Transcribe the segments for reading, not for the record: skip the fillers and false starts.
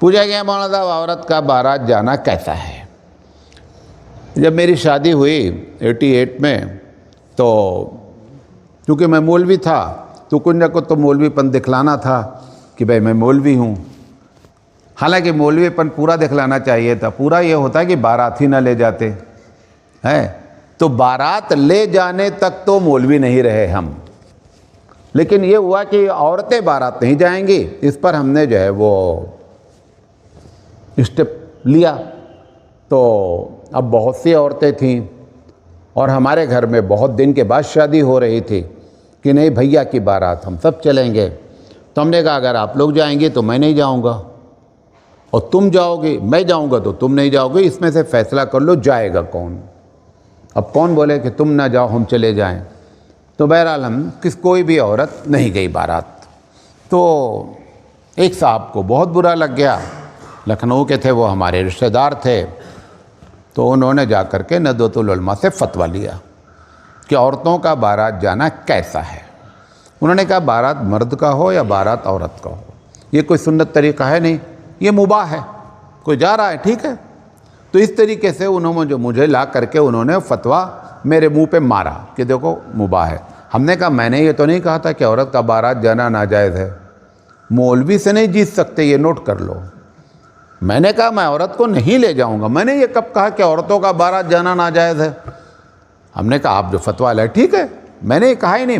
पूछा गया मौलाना साहब औरत का बारात जाना कैसा है। जब मेरी शादी हुई 88 में, तो क्योंकि मैं मौलवी था तो कुंजा को तो मौलवीपन दिखलाना था कि भाई मैं मौलवी हूँ। हालांकि मौलवीपन पूरा दिखलाना चाहिए था, पूरा ये होता है कि बारात ही ना ले जाते हैं। तो बारात ले जाने तक तो मौलवी नहीं रहे हम, लेकिन ये हुआ कि औरतें बारात नहीं जाएंगी, इस पर हमने जो है वो स्टेप लिया। तो अब बहुत सी औरतें थीं और हमारे घर में बहुत दिन के बाद शादी हो रही थी कि नहीं भैया की बारात हम सब चलेंगे। तो हमने कहा अगर आप लोग जाएंगे तो मैं नहीं जाऊंगा, और तुम जाओगे मैं जाऊंगा तो तुम नहीं जाओगे, इसमें से फैसला कर लो जाएगा कौन। अब कौन बोले कि तुम ना जाओ हम चले जाएं। तो बहरहाल हम कोई भी औरत नहीं गई बारात। तो एक साहब को बहुत बुरा लग गया, लखनऊ के थे वो, हमारे रिश्तेदार थे। तो उन्होंने जा कर के नदवतुल उलमा से फतवा लिया कि औरतों का बारात जाना कैसा है। उन्होंने कहा बारात मर्द का हो या बारात औरत का हो, ये कोई सुन्नत तरीका है नहीं, ये मुबाह है, कोई जा रहा है ठीक है। तो इस तरीके से उन्होंने जो मुझे ला करके उन्होंने फतवा मेरे मुंह पे मारा कि देखो मुबाह है। हमने कहा मैंने ये तो नहीं कहा था कि औरत का बारात जाना नाजायज़ है, मौलवी से नहीं जीत सकते, ये नोट कर लो। मैंने कहा मैं औरत को नहीं ले जाऊंगा, मैंने ये कब कहा कि औरतों का बारात जाना नाजायज़ है। हमने कहा आप जो फतवा लाए ठीक है, मैंने ये कहा ही नहीं,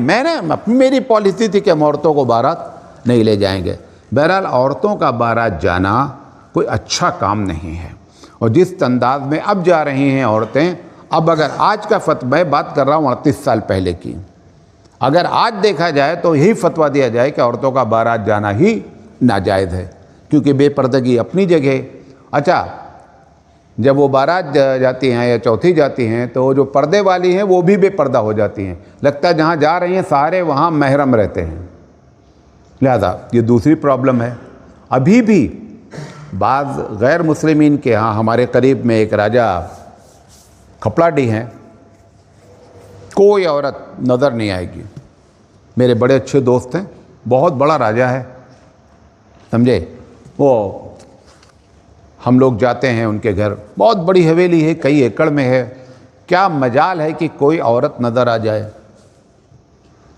मेरी पॉलिसी थी कि हम औरतों को बारात नहीं ले जाएंगे। बहरहाल औरतों का बारात जाना कोई अच्छा काम नहीं है, और जिस अंदाज में अब जा रही हैं औरतें, अब अगर आज का फतवा, मैं बात कर रहा हूँ 38 साल पहले की, अगर आज देखा जाए तो यही फतवा दिया जाए कि औरतों का बारात जाना ही नाजायज़ है, क्योंकि बेपर्दगी अपनी जगह। अच्छा, जब वो बारात जाती हैं या चौथी जाती हैं तो जो पर्दे वाली हैं वो भी बेपर्दा हो जाती हैं, लगता है जहाँ जा रही हैं सारे वहाँ महरम रहते हैं। लिहाजा ये दूसरी प्रॉब्लम है। अभी भी बाज़ गैर मुस्लिमीन के यहाँ, हमारे करीब में एक राजा खपड़ाडी हैं, कोई औरत नज़र नहीं आएगी। मेरे बड़े अच्छे दोस्त हैं, बहुत बड़ा राजा है, समझे। वो हम लोग जाते हैं उनके घर, बहुत बड़ी हवेली है, कई एकड़ में है। क्या मजाल है कि कोई औरत नज़र आ जाए।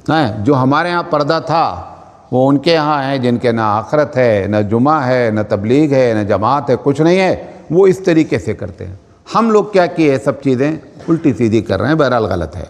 हैं, जो हमारे यहाँ पर्दा था वो उनके यहाँ है, जिनके ना आखरत है, न जुमा है, न तबलीग है, न जमात है, कुछ नहीं है, वो इस तरीके से करते हैं। हम लोग क्या किए, सब चीज़ें उल्टी सीधी कर रहे हैं, बहरहाल गलत है।